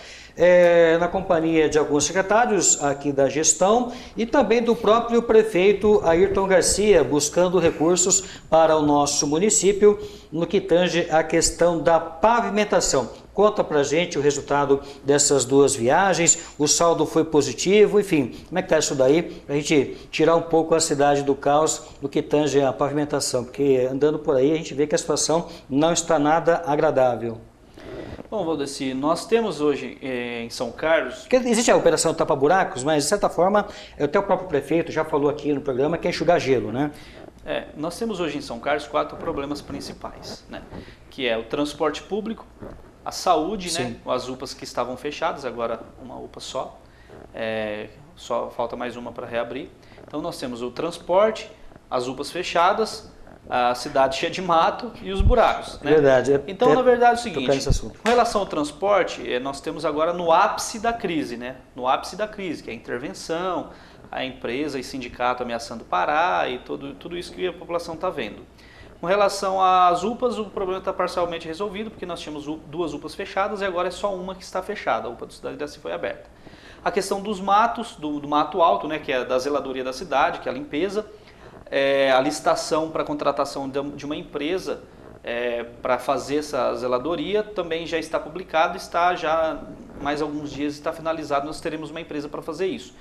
Na companhia de alguns secretários aqui da gestão e também do próprio prefeito Ayrton Garcia, buscando recursos para o nosso município no que tange a questão da pavimentação. Conta pra gente o resultado dessas 2 viagens, o saldo foi positivo, enfim, como é que está isso daí, para a gente tirar um pouco a cidade do caos no que tange a pavimentação, porque andando por aí a gente vê que a situação não está nada agradável. Bom, Valdeci, nós temos hoje em São Carlos... Existe a operação tapa-buracos, mas de certa forma, até o próprio prefeito já falou aqui no programa que é enxugar gelo, né? Nós temos hoje em São Carlos 4 problemas principais, né? Que é o transporte público, a saúde, né? As UPAs que estavam fechadas, agora uma UPA só, só falta mais uma para reabrir. Então nós temos o transporte, as UPAs fechadas, a cidade cheia de mato e os buracos, né? Verdade. Então, na verdade, é o seguinte, com relação ao transporte, nós temos agora no ápice da crise, né? No ápice da crise, que é a intervenção, a empresa e sindicato ameaçando parar e tudo isso que a população está vendo. Com relação às UPAs, o problema está parcialmente resolvido, porque nós tínhamos 2 UPAs fechadas e agora é só uma que está fechada, a UPA do Cidade Iraci foi aberta. A questão dos matos, do mato alto, né, que é da zeladoria da cidade, que é a limpeza, a licitação para contratação de uma empresa para fazer essa zeladoria, também já está publicado, está já mais alguns dias está finalizado, nós teremos uma empresa para fazer isso.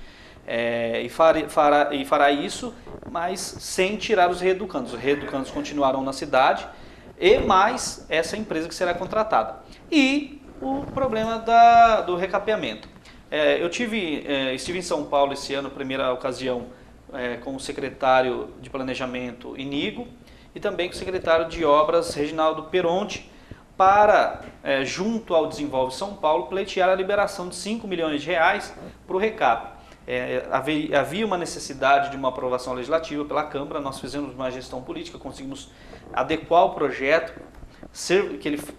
E fará isso, mas sem tirar os reeducandos. Os reeducandos continuarão na cidade e mais essa empresa que será contratada. E o problema do recapeamento. Eu estive em São Paulo esse ano, primeira ocasião, com o secretário de Planejamento Inigo e também com o secretário de Obras Reginaldo Peronte, para, junto ao Desenvolve São Paulo, pleitear a liberação de 5 milhões de reais para o recap. Havia uma necessidade de uma aprovação legislativa pela Câmara, nós fizemos uma gestão política, conseguimos adequar o projeto,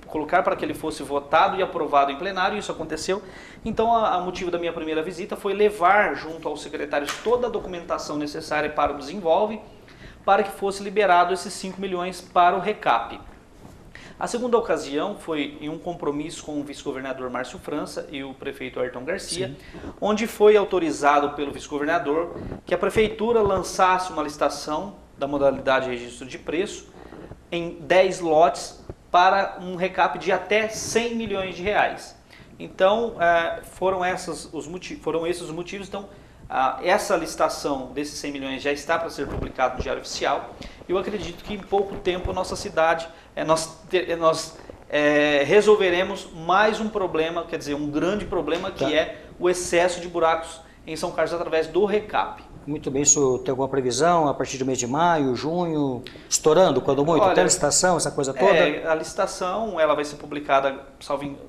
colocar para que ele fosse votado e aprovado em plenário, isso aconteceu. Então, o motivo da minha primeira visita foi levar junto aos secretários toda a documentação necessária para o Desenvolve, para que fosse liberado esses 5 milhões para o recap. A segunda ocasião foi em um compromisso com o vice-governador Márcio França e o prefeito Ayrton Garcia, sim, onde foi autorizado pelo vice-governador que a prefeitura lançasse uma licitação da modalidade de registro de preço em 10 lotes para um recap de até 100 milhões de reais. Então, foram esses os motivos. Então, essa licitação desses 100 milhões já está para ser publicado no Diário Oficial. Eu acredito que em pouco tempo a nossa cidade, nós resolveremos mais um problema, quer dizer, um grande problema, que é o excesso de buracos em São Carlos através do recap. Muito bem, isso tem alguma previsão a partir do mês de maio, junho, estourando, quando muito? Olha, tem a licitação, essa coisa toda? A licitação ela vai ser publicada,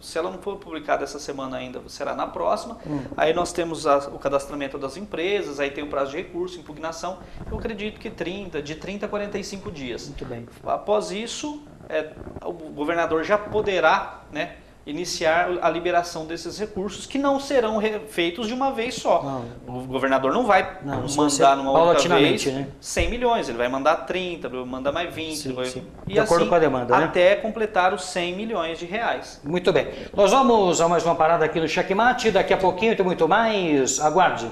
se ela não for publicada essa semana ainda, será na próxima. Aí nós temos o cadastramento das empresas, aí tem o prazo de recurso, impugnação. Eu acredito que de 30 a 45 dias. Muito bem. Após isso, o governador já poderá, iniciar a liberação desses recursos, que não serão feitos de uma vez só. Não. O governador não vai mandar numa outra vez 100 milhões, ele vai mandar 30, vai mandar mais 20, sim. De acordo com a demanda, até completar os 100 milhões de reais. Muito bem. Nós vamos a mais uma parada aqui no Checkmate, daqui a pouquinho tem muito mais, aguarde.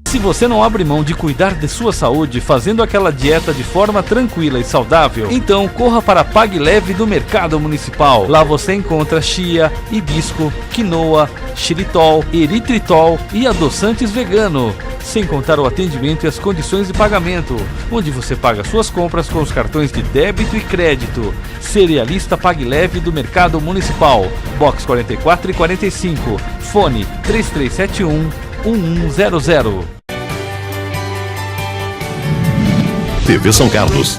Se você não abre mão de cuidar de sua saúde fazendo aquela dieta de forma tranquila e saudável, então corra para a Pague Leve do Mercado Municipal. Lá você encontra chia, hibisco, quinoa, xilitol, eritritol e adoçantes vegano, sem contar o atendimento e as condições de pagamento, onde você paga suas compras com os cartões de débito e crédito. Cerealista Pague Leve do Mercado Municipal, box 44 e 45, fone 3371-1100. TV São Carlos.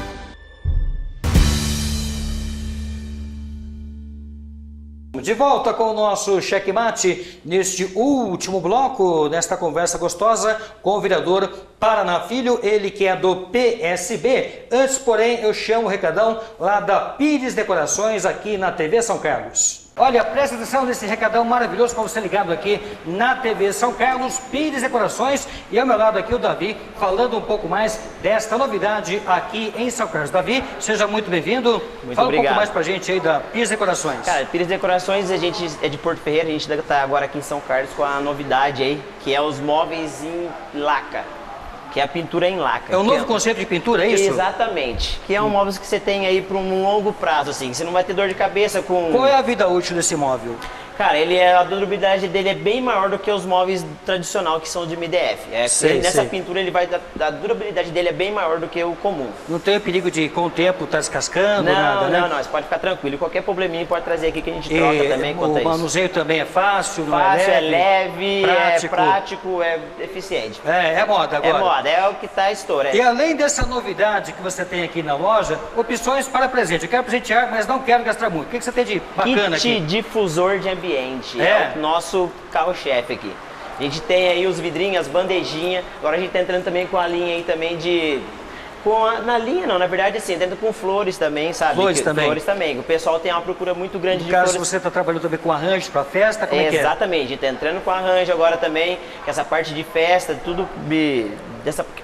De volta com o nosso Checkmate, neste último bloco, nesta conversa gostosa com o vereador Paraná Filho, ele que é do PSB. Antes, porém, eu chamo o recadão lá da Pires Decorações, aqui na TV São Carlos. Olha, presta atenção nesse recadão maravilhoso para você ligado aqui na TV São Carlos, Pires Decorações, e ao meu lado aqui o Davi, falando um pouco mais desta novidade aqui em São Carlos. Davi, seja muito bem-vindo. Fala um pouco mais pra gente aí da Pires Decorações. Cara, Pires Decorações, a gente é de Porto Ferreira, a gente está agora aqui em São Carlos com a novidade aí, que é os móveis em laca. Que é a pintura em laca. É um novo conceito de pintura, é isso? Exatamente. Que é um móvel que você tem aí para um longo prazo, assim. Você não vai ter dor de cabeça com... Qual é a vida útil desse móvel? Cara, a durabilidade dele é bem maior do que os móveis tradicionais que são de MDF. Nessa pintura a durabilidade dele é bem maior do que o comum. Não tem o perigo de com o tempo estar descascando, nada, né? Não, você pode ficar tranquilo. Qualquer probleminha pode trazer aqui que a gente troca também. O manuseio também é fácil, é leve, prático, é eficiente. É moda agora. É moda, é o que está estourando. E além dessa novidade que você tem aqui na loja, opções para presente. Eu quero presentear, mas não quero gastar muito. O que você tem de bacana aqui? Kit difusor de ambiente. É o nosso carro-chefe aqui. A gente tem aí os vidrinhos, as bandejinhas. Agora a gente tá entrando também com a linha aí também de Na linha não, na verdade assim, dentro com flores também, sabe? Flores também? Flores também. O pessoal tem uma procura muito grande No de caso, flores. você está trabalhando também com arranjos para festa, como é que é? Exatamente, a gente tá entrando com arranjo agora também, com essa parte de festa, tudo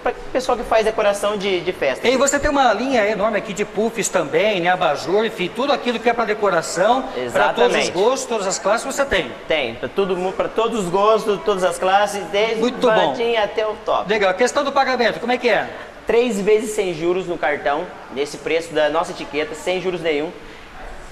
para o pessoal que faz decoração de festa. E você tem uma linha enorme aqui de puffs também, né? Abajur, enfim, tudo aquilo que é para decoração, para todos os gostos, todas as classes você tem. Tem, para todos os gostos, todas as classes, desde o baratinho até o top. Legal, a questão do pagamento, como é que é? 3 vezes sem juros no cartão, nesse preço da nossa etiqueta, sem juros nenhum.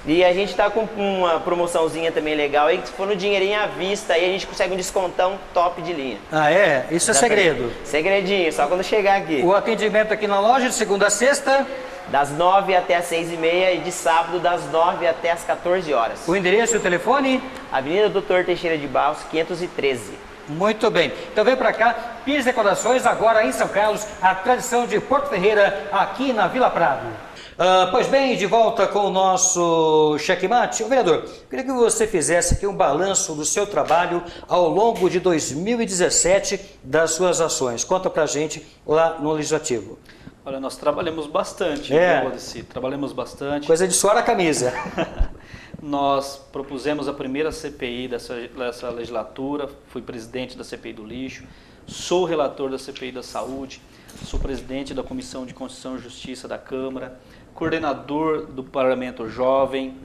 E a gente tá com uma promoçãozinha também legal aí, que se for no dinheirinho à vista, aí a gente consegue um descontão top de linha. Ah, é? Isso é segredo? Segredinho, só quando chegar aqui. O atendimento aqui na loja de segunda a sexta? Das 9 até as 6h30 e de sábado das 9 até as 14 horas. O endereço e o telefone? Avenida Doutor Teixeira de Barros, 513. Muito bem. Então vem pra cá, Pires Decorações, agora em São Carlos, a tradição de Porto Ferreira, aqui na Vila Prado. Pois bem, de volta com o nosso checkmate. Vereador, queria que você fizesse aqui um balanço do seu trabalho ao longo de 2017, das suas ações. Conta pra gente lá no Legislativo. Olha, nós trabalhamos bastante, Valdeci, trabalhamos bastante. Coisa de suar a camisa. Nós propusemos a primeira CPI dessa legislatura, fui presidente da CPI do lixo, sou relator da CPI da saúde, sou presidente da Comissão de Constituição e Justiça da Câmara, coordenador do Parlamento Jovem.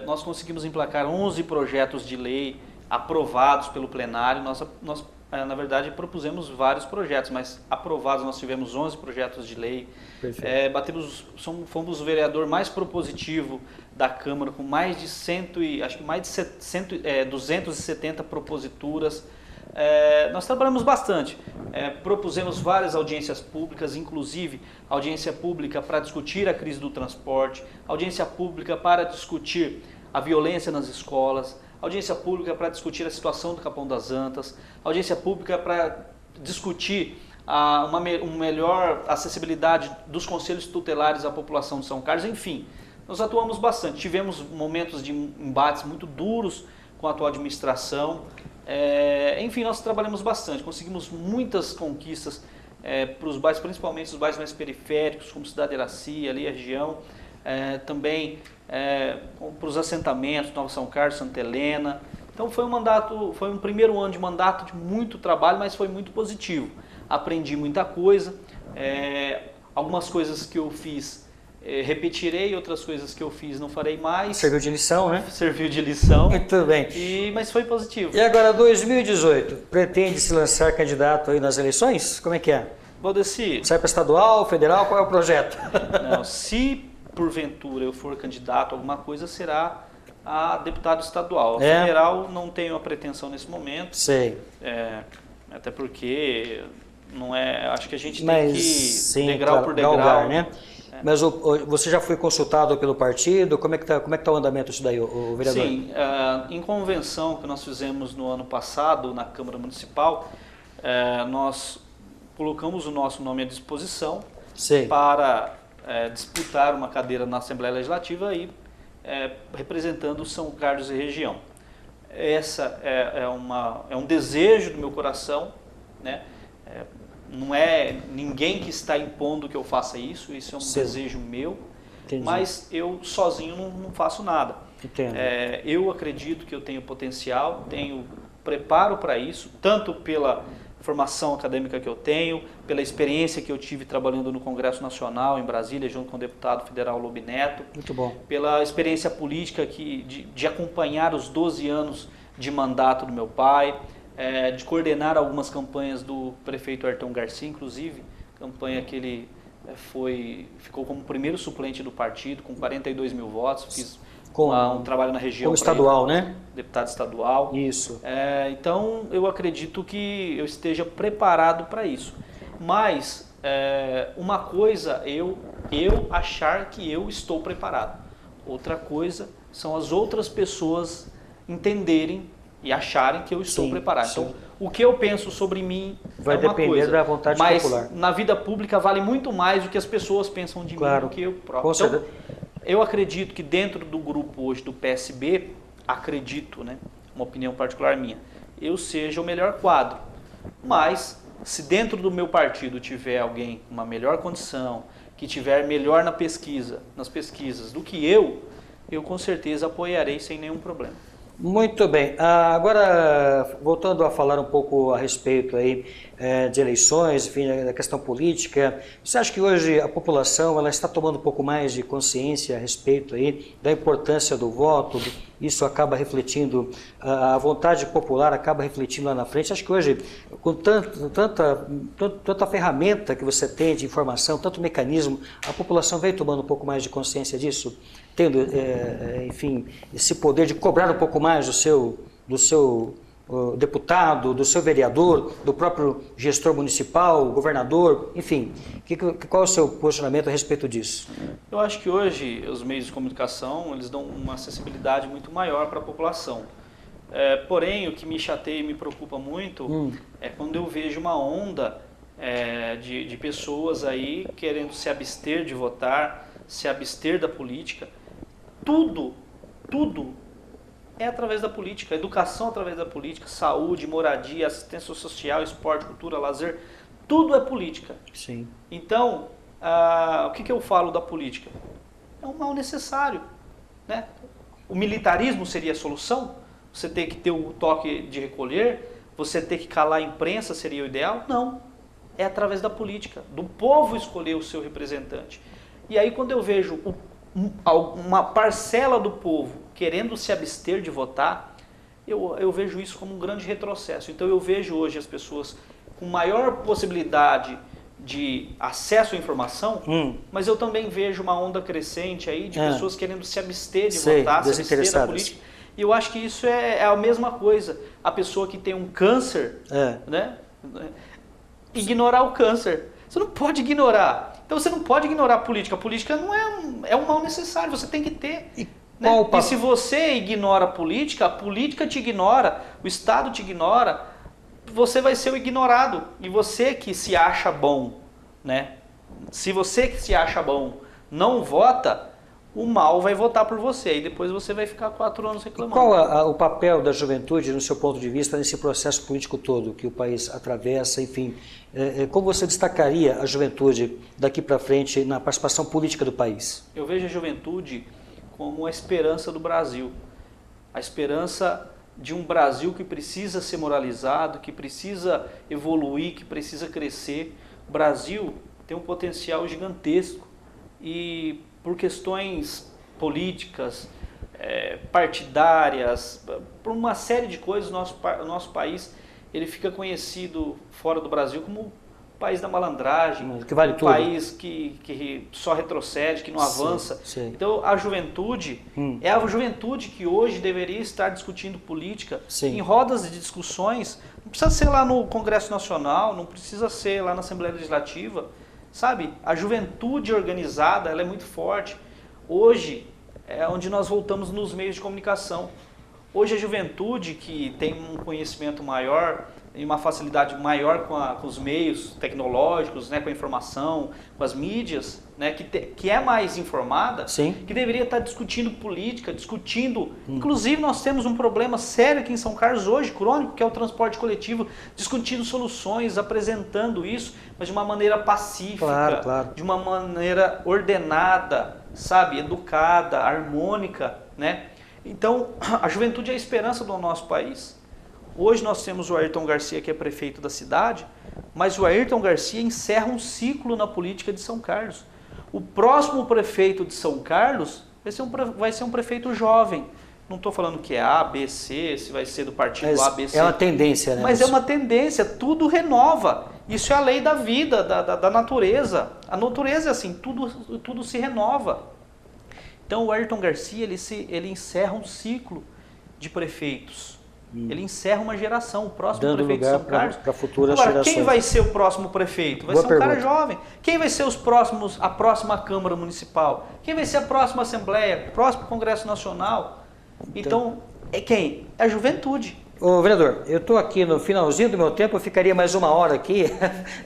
Nós conseguimos emplacar 11 projetos de lei aprovados pelo plenário. Nós na verdade, propusemos vários projetos, mas aprovados nós tivemos 11 projetos de lei. Fomos o vereador mais propositivo da Câmara, com mais de 270 proposituras. Nós trabalhamos bastante, propusemos várias audiências públicas, inclusive audiência pública para discutir a crise do transporte, audiência pública para discutir a violência nas escolas, audiência pública para discutir a situação do Capão das Antas, audiência pública para discutir uma melhor acessibilidade dos conselhos tutelares à população de São Carlos, enfim, nós atuamos bastante. Tivemos momentos de embates muito duros com a atual administração, enfim, nós trabalhamos bastante, conseguimos muitas conquistas para os bairros, principalmente os bairros mais periféricos, como Cidade Iraci, ali a região, também para os assentamentos, Nova São Carlos, Santa Helena. Então foi um primeiro ano de mandato de muito trabalho, mas foi muito positivo. Aprendi muita coisa, algumas coisas que eu fiz repetirei, outras coisas que eu fiz não farei mais. Serviu de lição, né? Serviu de lição. Muito bem. Mas foi positivo. E agora 2018, pretende se lançar candidato aí nas eleições? Como é que é? Valdeci. Sai para estadual, federal, qual é o projeto? Não, se porventura eu for candidato a alguma coisa, será a deputado estadual. Federal não tenho a pretensão nesse momento. Sei. Até porque não acho que a gente tem que degrau por degrau, galgar, né? Mas você já foi consultado pelo partido? Como é que tá o andamento disso daí, o vereador? Sim, em convenção que nós fizemos no ano passado na Câmara Municipal, nós colocamos o nosso nome à disposição para disputar uma cadeira na Assembleia Legislativa e representando São Carlos e região. Essa é um desejo do meu coração, né? Não é ninguém que está impondo que eu faça isso, isso é um desejo meu. Entendi. Mas eu sozinho não faço nada. Entendo. Eu acredito que eu tenho potencial, tenho preparo para isso, tanto pela formação acadêmica que eu tenho, pela experiência que eu tive trabalhando no Congresso Nacional em Brasília, junto com o deputado federal Lobo Neto. Muito bom. Pela experiência política de acompanhar os 12 anos de mandato do meu pai, de coordenar algumas campanhas do prefeito Ayrton Garcia, inclusive, campanha que ele ficou como primeiro suplente do partido, com 42 mil votos, fiz um trabalho na região. Como estadual, né? Deputado estadual. Isso. Então, eu acredito que eu esteja preparado para isso. Mas, uma coisa eu achar que eu estou preparado. Outra coisa são as outras pessoas entenderem e acharem que eu estou preparado. Então, o que eu penso sobre mim vai depender da vontade popular. Mas na vida pública vale muito mais o que as pessoas pensam de mim do que eu próprio. Então, eu acredito que dentro do grupo hoje do PSB, acredito, né, uma opinião particular minha, eu seja o melhor quadro. Mas Se dentro do meu partido tiver alguém com uma melhor condição, que tiver melhor nas pesquisas do que eu com certeza apoiarei sem nenhum problema. Muito bem. Agora, voltando a falar um pouco a respeito aí, de eleições, enfim, da questão política, você acha que hoje a população ela está tomando um pouco mais de consciência a respeito aí da importância do voto? Isso acaba refletindo, a vontade popular acaba refletindo lá na frente? Acho que hoje, com tanta ferramenta que você tem de informação, tanto mecanismo, a população vem tomando um pouco mais de consciência disso? Tendo, enfim, esse poder de cobrar um pouco mais do seu deputado, do seu vereador, do próprio gestor municipal, governador, enfim. Qual é o seu posicionamento a respeito disso? Eu acho que hoje os meios de comunicação eles dão uma acessibilidade muito maior para a população. Porém, o que me chateia e me preocupa muito é quando eu vejo uma onda de pessoas aí querendo se abster de votar, se abster da política. Tudo é através da política, educação através da política, saúde, moradia, assistência social, esporte, cultura, lazer, tudo é política. Sim. Então, o que eu falo da política? É um mal necessário, né? O militarismo seria a solução? Você ter que ter o toque de recolher? Você ter que calar a imprensa seria o ideal? Não. É através da política, do povo escolher o seu representante. E aí quando eu vejo uma parcela do povo querendo se abster de votar, eu vejo isso como um grande retrocesso. Então eu vejo hoje as pessoas com maior possibilidade de acesso à informação, mas eu também vejo uma onda crescente aí de pessoas querendo se abster de votar, se abster da política. E eu acho que isso é a mesma coisa. A pessoa que tem um câncer, né, ignorar o câncer. Você não pode ignorar. Então você não pode ignorar a política. A política não é um mal necessário, você tem que ter. Né? E se você ignora a política te ignora, o Estado te ignora, você vai ser o ignorado. E você que se acha bom, né? Se você que se acha bom não vota, o mal vai votar por você. E depois você vai ficar 4 anos reclamando. Qual o papel da juventude, no seu ponto de vista, nesse processo político todo que o país atravessa, enfim? Como você destacaria a juventude daqui para frente na participação política do país? Eu vejo a juventude como a esperança do Brasil. A esperança de um Brasil que precisa ser moralizado, que precisa evoluir, que precisa crescer. O Brasil tem um potencial gigantesco e por questões políticas, partidárias, por uma série de coisas, o nosso país ele fica conhecido fora do Brasil como o país da malandragem, que vale tudo. País que só retrocede, que não avança. Sim. Então a juventude é a juventude que hoje deveria estar discutindo política em rodas de discussões. Não precisa ser lá no Congresso Nacional, não precisa ser lá na Assembleia Legislativa. Sabe, a juventude organizada ela é muito forte. Hoje é onde nós voltamos nos meios de comunicação. Hoje a juventude que tem um conhecimento maior e uma facilidade maior com os meios tecnológicos, né, com a informação, com as mídias, né, que é mais informada, que deveria estar discutindo política, Inclusive nós temos um problema sério aqui em São Carlos hoje, crônico, que é o transporte coletivo, discutindo soluções, apresentando isso, mas de uma maneira pacífica, de uma maneira ordenada, sabe, educada, harmônica, né? Então, a juventude é a esperança do nosso país. Hoje nós temos o Ayrton Garcia, que é prefeito da cidade, mas o Ayrton Garcia encerra um ciclo na política de São Carlos. O próximo prefeito de São Carlos vai ser um prefeito jovem. Não estou falando que é A, B, C, se vai ser do partido A, B, C. É uma tendência, né? Mas é uma tendência, tudo renova. Isso é a lei da vida, da natureza. A natureza é assim, tudo se renova. Então o Ayrton Garcia ele encerra um ciclo de prefeitos. Ele encerra uma geração, o próximo prefeito de São Carlos. Para futuras Agora, gerações. quem vai ser o próximo prefeito? Vai ser um cara jovem. Quem vai ser a próxima Câmara Municipal? Quem vai ser a próxima Assembleia? O próximo Congresso Nacional? Então, é quem? É a juventude. Ô, vereador, eu estou aqui no finalzinho do meu tempo, eu ficaria mais 1 hora aqui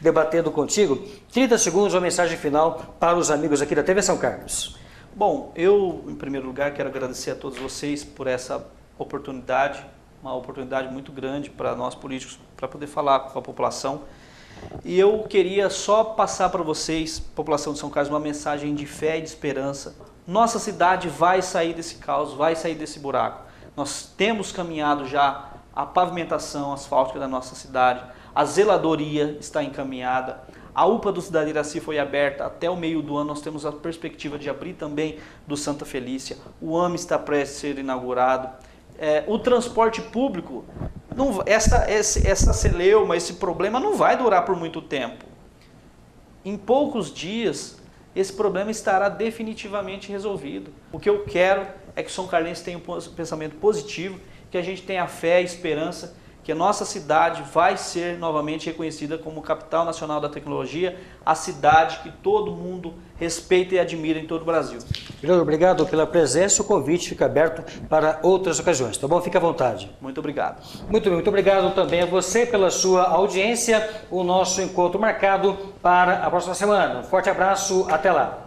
debatendo contigo. 30 segundos, uma mensagem final para os amigos aqui da TV São Carlos. Bom, eu, em primeiro lugar, quero agradecer a todos vocês por essa oportunidade, uma oportunidade muito grande para nós políticos, para poder falar com a população. E eu queria só passar para vocês, população de São Carlos, uma mensagem de fé e de esperança. Nossa cidade vai sair desse caos, vai sair desse buraco. Nós temos caminhado já a pavimentação asfáltica da nossa cidade, a zeladoria está encaminhada, a UPA do Cidade Iraci foi aberta até o meio do ano, nós temos a perspectiva de abrir também do Santa Felícia, o AME está prestes a ser inaugurado, o transporte público, essa celeuma, esse problema não vai durar por muito tempo. Em poucos dias, esse problema estará definitivamente resolvido. O que eu quero é que o São Carlense tenha um pensamento positivo, que a gente tenha fé e esperança que a nossa cidade vai ser novamente reconhecida como capital nacional da tecnologia, a cidade que todo mundo respeita e admira em todo o Brasil. Vereador, obrigado pela presença, o convite fica aberto para outras ocasiões, tá bom? Fique à vontade. Muito obrigado. Muito bem, muito obrigado também a você pela sua audiência, o nosso encontro marcado para a próxima semana. Um forte abraço, até lá.